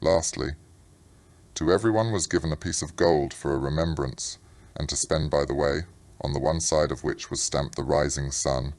Lastly, to everyone was given a piece of gold for a remembrance, and to spend by the way, on the one side of which was stamped the rising sun,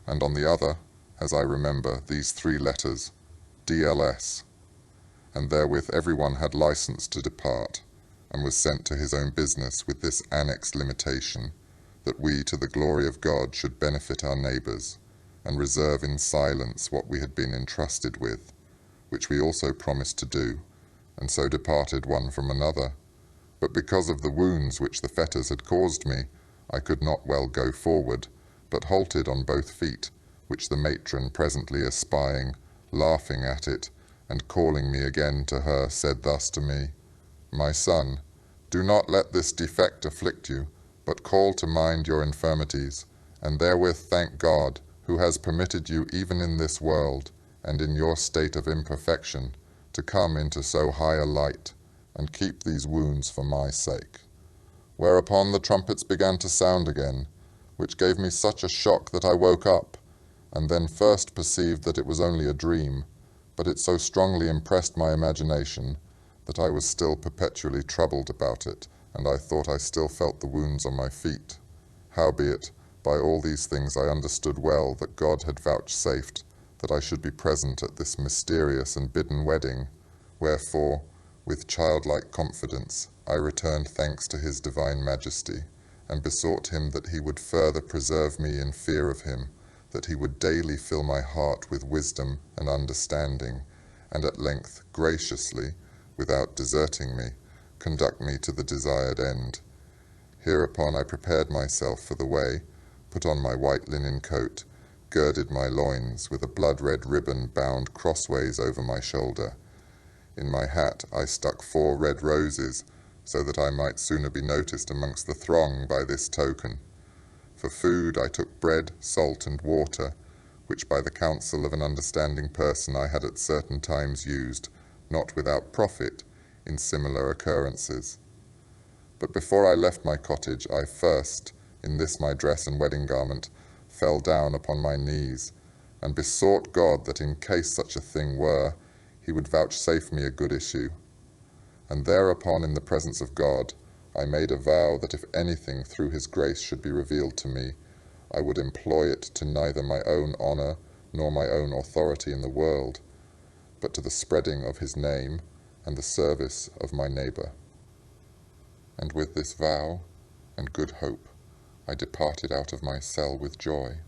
and on the other, as I remember, these 3 letters, DLS, and therewith everyone had license to depart, and was sent to his own business with this annexed limitation, that we, to the glory of God, should benefit our neighbours, and reserve in silence what we had been entrusted with, which we also promised to do, and so departed one from another. But because of the wounds which the fetters had caused me, I could not well go forward, but halted on both feet, which the matron presently espying, laughing at it, and calling me again to her, said thus to me, My son, do not let this defect afflict you, but call to mind your infirmities, and therewith thank God, who has permitted you even in this world, and in your state of imperfection, to come into so high a light, and keep these wounds for my sake. Whereupon the trumpets began to sound again, which gave me such a shock that I woke up, and then first perceived that it was only a dream, but it so strongly impressed my imagination that I was still perpetually troubled about it, and I thought I still felt the wounds on my feet. Howbeit, by all these things I understood well that God had vouchsafed that I should be present at this mysterious and bidden wedding, wherefore, with childlike confidence, I returned thanks to his divine majesty, and besought him that he would further preserve me in fear of him, that he would daily fill my heart with wisdom and understanding, and at length graciously, without deserting me, conduct me to the desired end. Hereupon I prepared myself for the way, put on my white linen coat, girded my loins with a blood-red ribbon bound crossways over my shoulder. In my hat I stuck 4 red roses, so that I might sooner be noticed amongst the throng by this token. For food I took bread, salt, and water, which by the counsel of an understanding person I had at certain times used, not without profit, in similar occurrences. But before I left my cottage, I first, in this my dress and wedding garment, fell down upon my knees, and besought God that in case such a thing were, he would vouchsafe me a good issue. And thereupon, in the presence of God, I made a vow that if anything through his grace should be revealed to me, I would employ it to neither my own honour nor my own authority in the world, but to the spreading of his name and the service of my neighbour. And with this vow and good hope, I departed out of my cell with joy.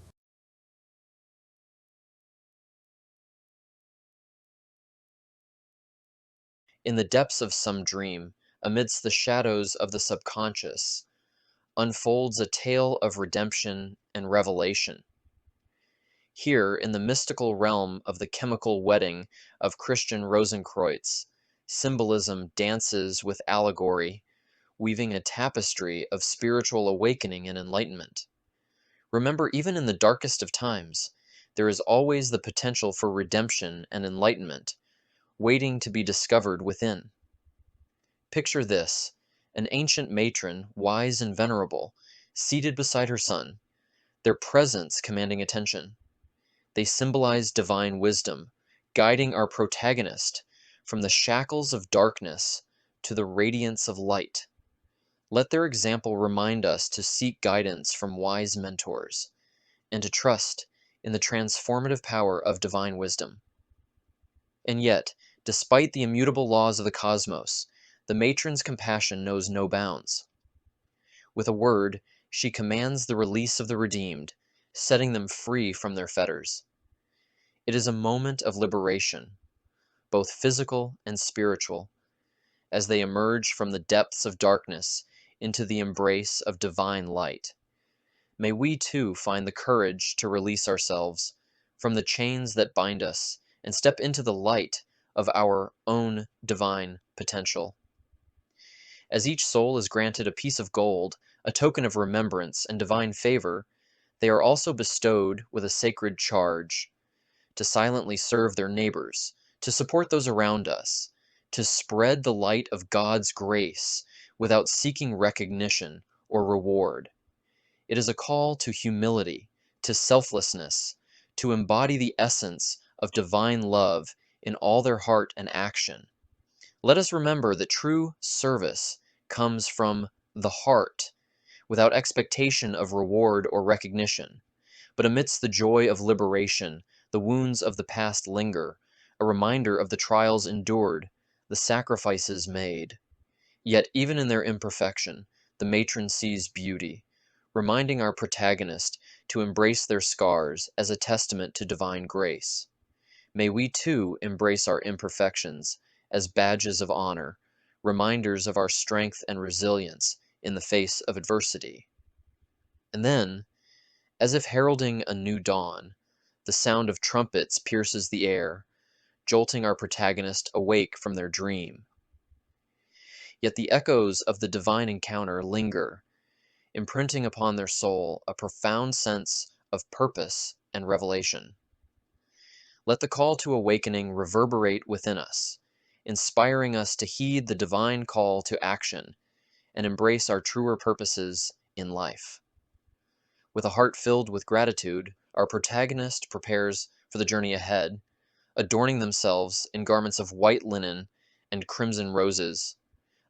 In the depths of some dream, amidst the shadows of the subconscious, unfolds a tale of redemption and revelation. Here, in the mystical realm of the chemical wedding of Christian Rosenkreutz, symbolism dances with allegory, weaving a tapestry of spiritual awakening and enlightenment. Remember, even in the darkest of times, there is always the potential for redemption and enlightenment, waiting to be discovered within. Picture this: an ancient matron, wise and venerable, seated beside her son, their presence commanding attention. They symbolize divine wisdom, guiding our protagonist from the shackles of darkness to the radiance of light. Let their example remind us to seek guidance from wise mentors and to trust in the transformative power of divine wisdom. And yet, despite the immutable laws of the cosmos, the matron's compassion knows no bounds. With a word, she commands the release of the redeemed, setting them free from their fetters. It is a moment of liberation, both physical and spiritual, as they emerge from the depths of darkness into the embrace of divine light. May we too find the courage to release ourselves from the chains that bind us and step into the light of our own divine potential. As each soul is granted a piece of gold, a token of remembrance and divine favor, they are also bestowed with a sacred charge to silently serve their neighbors, to support those around us, to spread the light of God's grace without seeking recognition or reward. It is a call to humility, to selflessness, to embody the essence of divine love in all their heart and action. Let us remember that true service comes from the heart, without expectation of reward or recognition. But amidst the joy of liberation, the wounds of the past linger, a reminder of the trials endured, the sacrifices made. Yet even in their imperfection, the matron sees beauty, reminding our protagonist to embrace their scars as a testament to divine grace. May we too embrace our imperfections as badges of honor, reminders of our strength and resilience in the face of adversity. And then, as if heralding a new dawn, the sound of trumpets pierces the air, jolting our protagonist awake from their dream. Yet the echoes of the divine encounter linger, imprinting upon their soul a profound sense of purpose and revelation. Let the call to awakening reverberate within us, inspiring us to heed the divine call to action and embrace our truer purposes in life. With a heart filled with gratitude, our protagonist prepares for the journey ahead, adorning themselves in garments of white linen and crimson roses,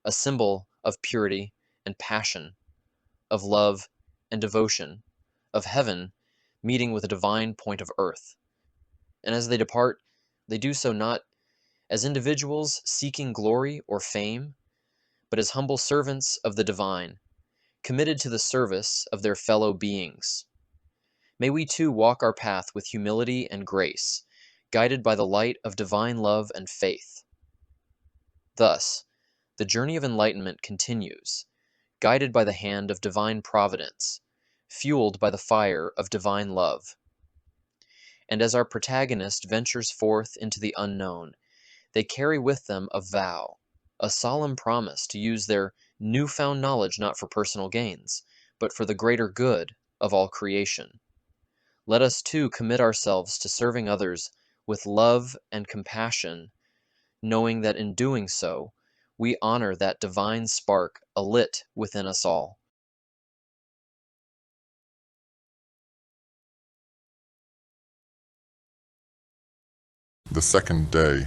a symbol of purity and passion, of love and devotion, of heaven meeting with a divine point of earth. And as they depart, they do so not as individuals seeking glory or fame, but as humble servants of the divine, committed to the service of their fellow beings. May we too walk our path with humility and grace, guided by the light of divine love and faith. Thus, the journey of enlightenment continues, guided by the hand of divine providence, fueled by the fire of divine love. And as our protagonist ventures forth into the unknown, they carry with them a vow, a solemn promise to use their newfound knowledge not for personal gains, but for the greater good of all creation. Let us too commit ourselves to serving others with love and compassion, knowing that in doing so, we honor that divine spark alit within us all. The second day.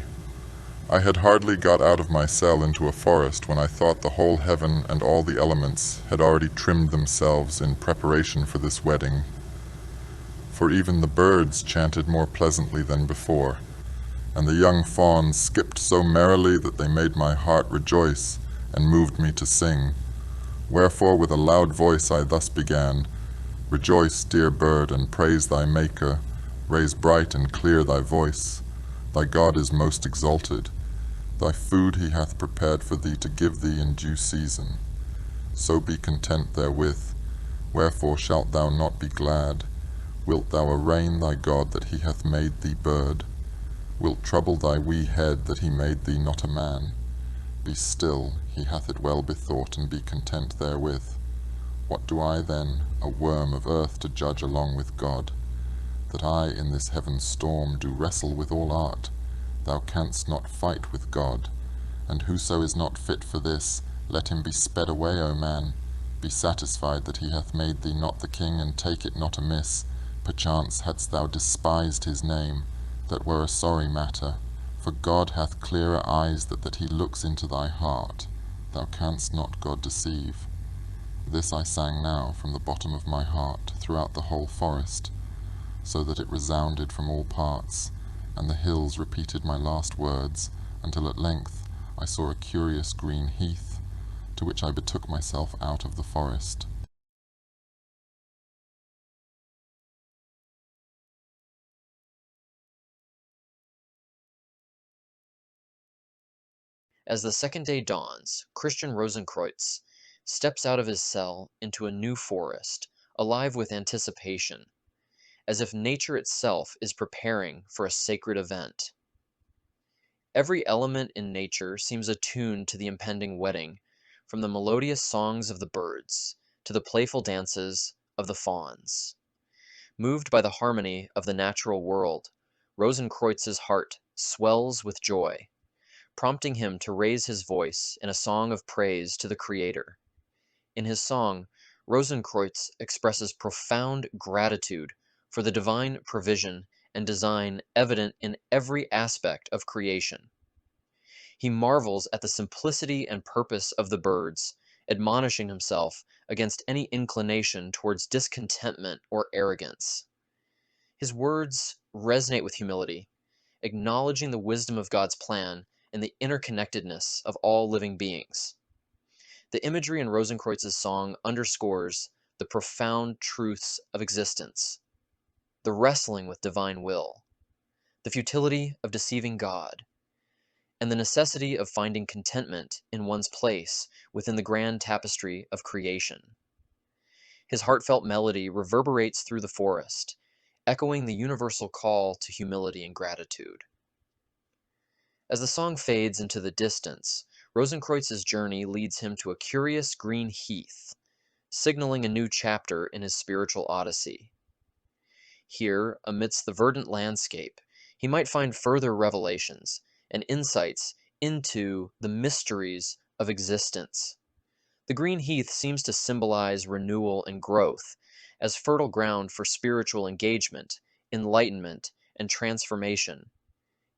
I had hardly got out of my cell into a forest when I thought the whole heaven and all the elements had already trimmed themselves in preparation for this wedding. For even the birds chanted more pleasantly than before, and the young fawns skipped so merrily that they made my heart rejoice and moved me to sing. Wherefore with a loud voice I thus began, Rejoice, dear bird, and praise thy Maker. Raise bright and clear thy voice. Thy God is most exalted. Thy food he hath prepared for thee to give thee in due season. So be content therewith. Wherefore shalt thou not be glad? Wilt thou arraign thy God that he hath made thee bird? Wilt trouble thy wee head that he made thee not a man? Be still, he hath it well bethought, and be content therewith. What do I then, a worm of earth, to judge along with God? That I in this heaven's storm do wrestle with all art? Thou canst not fight with God. And whoso is not fit for this, let him be sped away, O man. Be satisfied that he hath made thee not the king, and take it not amiss. Perchance hadst thou despised his name, that were a sorry matter. For God hath clearer eyes that he looks into thy heart. Thou canst not God deceive. This I sang now from the bottom of my heart throughout the whole forest, so that it resounded from all parts, and the hills repeated my last words, until at length I saw a curious green heath, to which I betook myself out of the forest. As the second day dawns, Christian Rosenkreutz steps out of his cell into a new forest, alive with anticipation, as if nature itself is preparing for a sacred event. Every element in nature seems attuned to the impending wedding, from the melodious songs of the birds to the playful dances of the fawns. Moved by the harmony of the natural world, Rosenkreutz's heart swells with joy, prompting him to raise his voice in a song of praise to the Creator. In his song, Rosenkreutz expresses profound gratitude for the divine provision and design evident in every aspect of creation. He marvels at the simplicity and purpose of the birds, admonishing himself against any inclination towards discontentment or arrogance. His words resonate with humility, acknowledging the wisdom of God's plan and the interconnectedness of all living beings. The imagery in Rosenkreutz's song underscores the profound truths of existence, the wrestling with divine will, the futility of deceiving God, and the necessity of finding contentment in one's place within the grand tapestry of creation. His heartfelt melody reverberates through the forest, echoing the universal call to humility and gratitude. As the song fades into the distance, Rosenkreutz's journey leads him to a curious green heath, signaling a new chapter in his spiritual odyssey. Here, amidst the verdant landscape, he might find further revelations and insights into the mysteries of existence. The green heath seems to symbolize renewal and growth, as fertile ground for spiritual engagement, enlightenment, and transformation.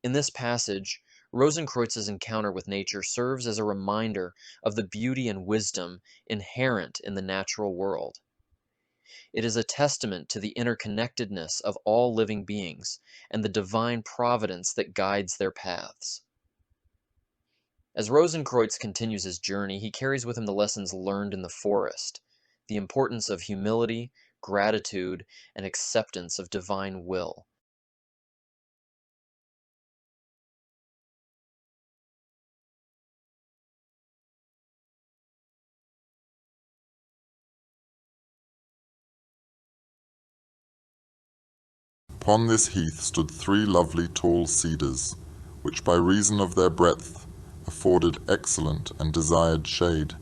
In this passage, Rosenkreutz's encounter with nature serves as a reminder of the beauty and wisdom inherent in the natural world. It is a testament to the interconnectedness of all living beings and the divine providence that guides their paths. As Rosencreutz continues his journey, he carries with him the lessons learned in the forest, the importance of humility, gratitude, and acceptance of divine will. Upon this heath stood 3 lovely tall cedars, which by reason of their breadth afforded excellent and desired shade,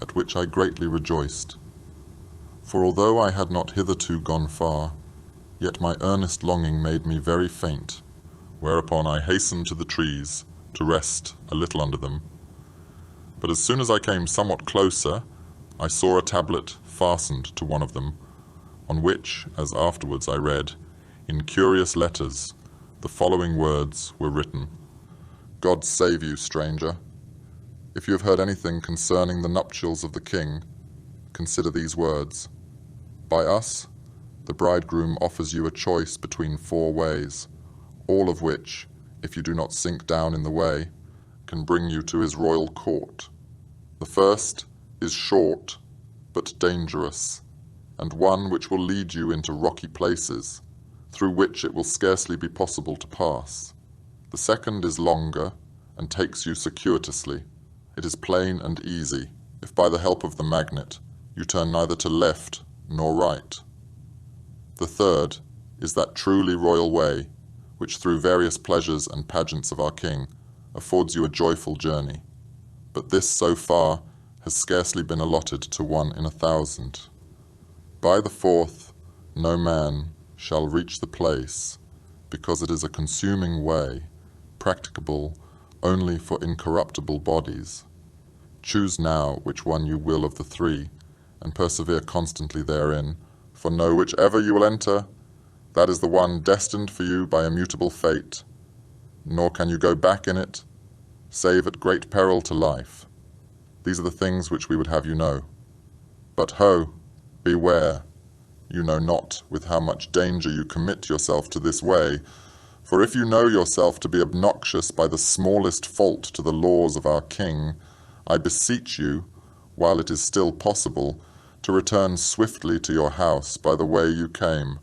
at which I greatly rejoiced. For although I had not hitherto gone far, yet my earnest longing made me very faint, whereupon I hastened to the trees to rest a little under them. But as soon as I came somewhat closer, I saw a tablet fastened to one of them, on which, as afterwards I read, in curious letters, the following words were written: God save you, stranger. If you have heard anything concerning the nuptials of the king, consider these words. By us, the bridegroom offers you a choice between 4 ways, all of which, if you do not sink down in the way, can bring you to his royal court. The first is short, but dangerous, and one which will lead you into rocky places, through which it will scarcely be possible to pass. The second is longer, and takes you circuitously. It is plain and easy, if by the help of the magnet you turn neither to left nor right. The third is that truly royal way, which through various pleasures and pageants of our king affords you a joyful journey. But this so far has scarcely been allotted to 1 in 1,000. By the fourth, no man shall reach the place, because it is a consuming way, practicable only for incorruptible bodies. Choose now which one you will of the 3, and persevere constantly therein, for know whichever you will enter, that is the one destined for you by immutable fate, nor can you go back in it, save at great peril to life. These are the things which we would have you know. But ho, beware! You know not with how much danger you commit yourself to this way, for if you know yourself to be obnoxious by the smallest fault to the laws of our king, I beseech you, while it is still possible, to return swiftly to your house by the way you came.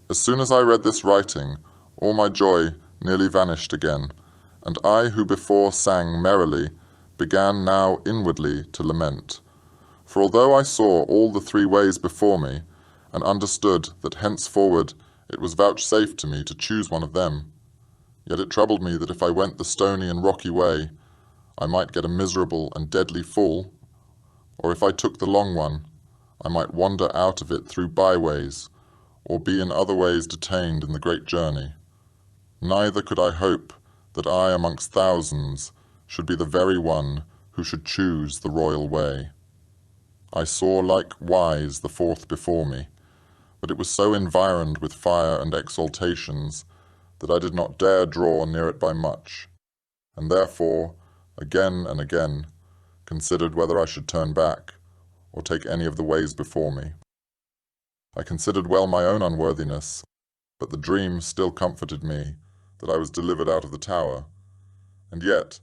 As soon as I read this writing, all my joy nearly vanished again, and I who before sang merrily, began now inwardly to lament. For although I saw all the 3 ways before me, and understood that henceforward it was vouchsafed to me to choose one of them, yet it troubled me that if I went the stony and rocky way, I might get a miserable and deadly fall, or if I took the long one, I might wander out of it through byways, or be in other ways detained in the great journey. Neither could I hope that I amongst thousands should be the very one who should choose the royal way. I saw likewise the fourth before me, but it was so environed with fire and exaltations that I did not dare draw near it by much, and therefore, again and again, considered whether I should turn back, or take any of the ways before me. I considered well my own unworthiness, but the dream still comforted me that I was delivered out of the tower, and yet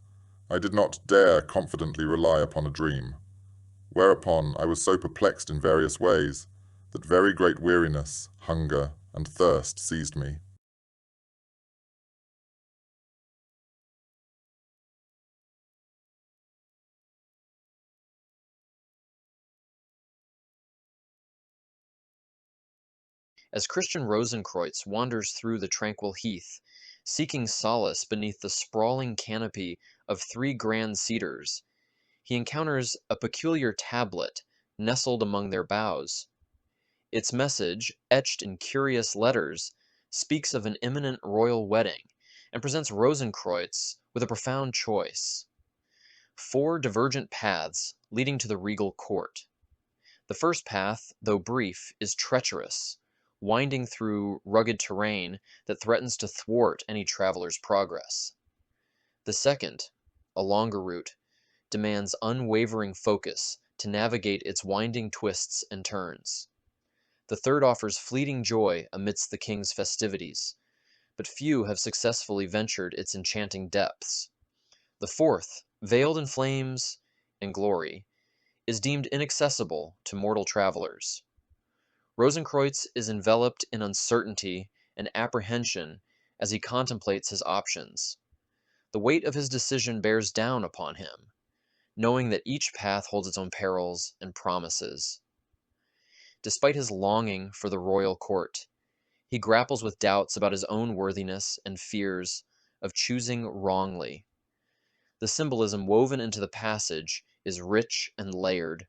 I did not dare confidently rely upon a dream, whereupon I was so perplexed in various ways that very great weariness, hunger, and thirst seized me. As Christian Rosenkreutz wanders through the tranquil heath, seeking solace beneath the sprawling canopy of 3 grand cedars, he encounters a peculiar tablet nestled among their boughs. Its message, etched in curious letters, speaks of an imminent royal wedding and presents Rosencreutz with a profound choice. 4 divergent paths leading to the regal court. The first path, though brief, is treacherous, winding through rugged terrain that threatens to thwart any traveler's progress. The second, a longer route, demands unwavering focus to navigate its winding twists and turns. The third offers fleeting joy amidst the king's festivities, but few have successfully ventured its enchanting depths. The fourth, veiled in flames and glory, is deemed inaccessible to mortal travelers. Rosencreutz is enveloped in uncertainty and apprehension as he contemplates his options. The weight of his decision bears down upon him, knowing that each path holds its own perils and promises. Despite his longing for the royal court, he grapples with doubts about his own worthiness and fears of choosing wrongly. The symbolism woven into the passage is rich and layered.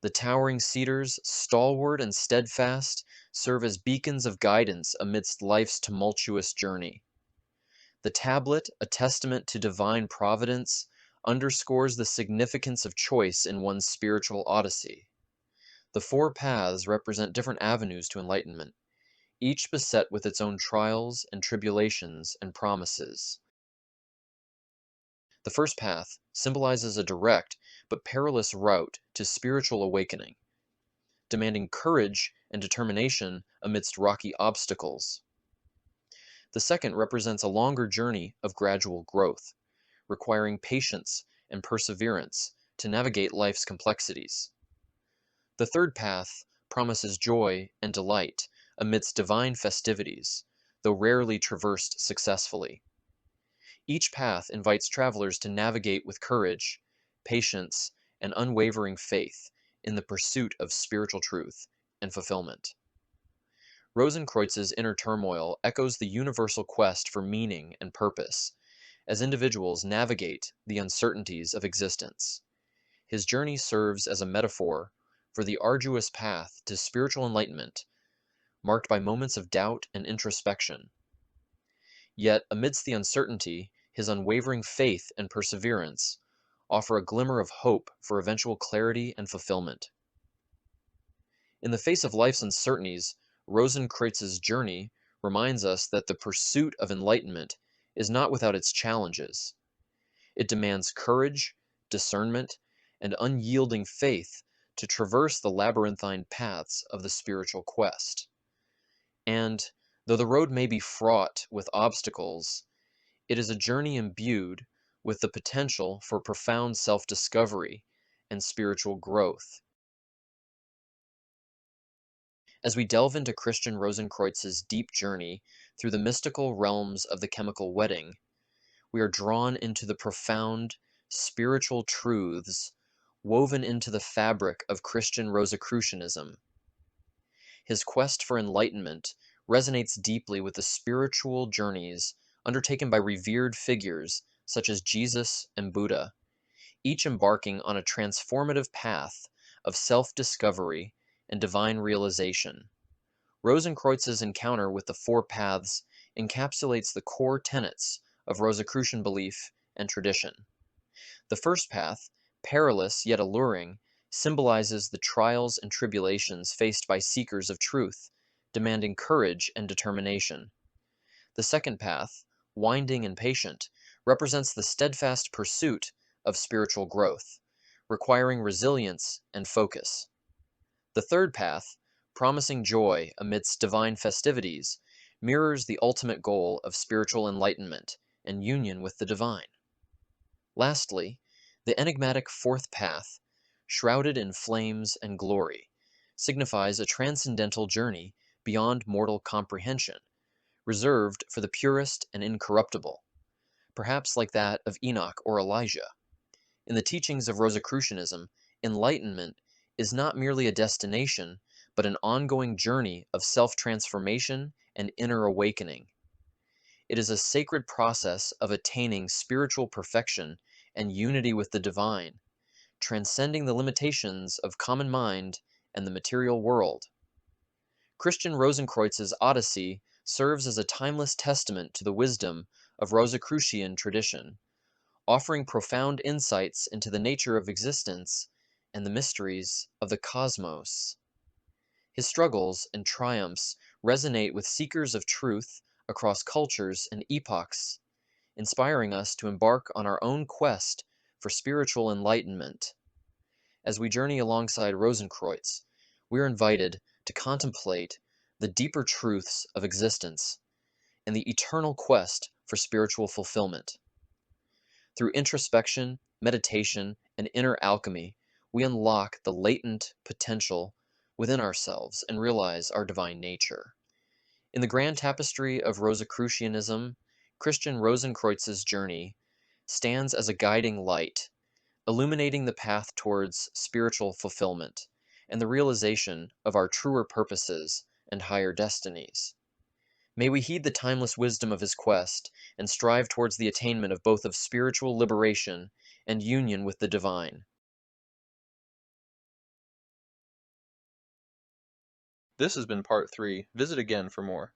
The towering cedars, stalwart and steadfast, serve as beacons of guidance amidst life's tumultuous journey. The tablet, a testament to divine providence, underscores the significance of choice in one's spiritual odyssey. The 4 paths represent different avenues to enlightenment, each beset with its own trials and tribulations and promises. The first path symbolizes a direct but perilous route to spiritual awakening, demanding courage and determination amidst rocky obstacles. The second represents a longer journey of gradual growth, requiring patience and perseverance to navigate life's complexities. The third path promises joy and delight amidst divine festivities, though rarely traversed successfully. Each path invites travelers to navigate with courage, patience, and unwavering faith in the pursuit of spiritual truth and fulfillment. Rosenkreutz's inner turmoil echoes the universal quest for meaning and purpose as individuals navigate the uncertainties of existence. His journey serves as a metaphor for the arduous path to spiritual enlightenment, marked by moments of doubt and introspection. Yet, amidst the uncertainty, his unwavering faith and perseverance offer a glimmer of hope for eventual clarity and fulfillment. In the face of life's uncertainties, Rosenkreutz's journey reminds us that the pursuit of enlightenment is not without its challenges. It demands courage, discernment, and unyielding faith to traverse the labyrinthine paths of the spiritual quest. And, though the road may be fraught with obstacles, it is a journey imbued with the potential for profound self-discovery and spiritual growth. As we delve into Christian Rosenkreutz's deep journey through the mystical realms of the chemical wedding, we are drawn into the profound spiritual truths woven into the fabric of Christian Rosicrucianism. His quest for enlightenment resonates deeply with the spiritual journeys undertaken by revered figures such as Jesus and Buddha, each embarking on a transformative path of self-discovery and divine realization. Rosenkreutz's encounter with the 4 paths encapsulates the core tenets of Rosicrucian belief and tradition. The first path, perilous yet alluring, symbolizes the trials and tribulations faced by seekers of truth, demanding courage and determination. The second path, winding and patient, represents the steadfast pursuit of spiritual growth, requiring resilience and focus. The third path, promising joy amidst divine festivities, mirrors the ultimate goal of spiritual enlightenment and union with the divine. Lastly, the enigmatic fourth path, shrouded in flames and glory, signifies a transcendental journey beyond mortal comprehension, reserved for the purest and incorruptible, perhaps like that of Enoch or Elijah. In the teachings of Rosicrucianism, enlightenment is not merely a destination, but an ongoing journey of self-transformation and inner awakening. It is a sacred process of attaining spiritual perfection and unity with the divine, transcending the limitations of common mind and the material world. Christian Rosenkreutz's Odyssey serves as a timeless testament to the wisdom of Rosicrucian tradition, offering profound insights into the nature of existence and the mysteries of the cosmos. His struggles and triumphs resonate with seekers of truth across cultures and epochs, inspiring us to embark on our own quest for spiritual enlightenment. As we journey alongside Rosencreutz, we are invited to contemplate the deeper truths of existence and the eternal quest for spiritual fulfillment. Through introspection, meditation, and inner alchemy, we unlock the latent potential within ourselves and realize our divine nature. In the grand tapestry of Rosicrucianism, Christian Rosenkreutz's journey stands as a guiding light, illuminating the path towards spiritual fulfillment and the realization of our truer purposes and higher destinies. May we heed the timeless wisdom of his quest and strive towards the attainment of both of spiritual liberation and union with the divine. This has been part 3. Visit again for more.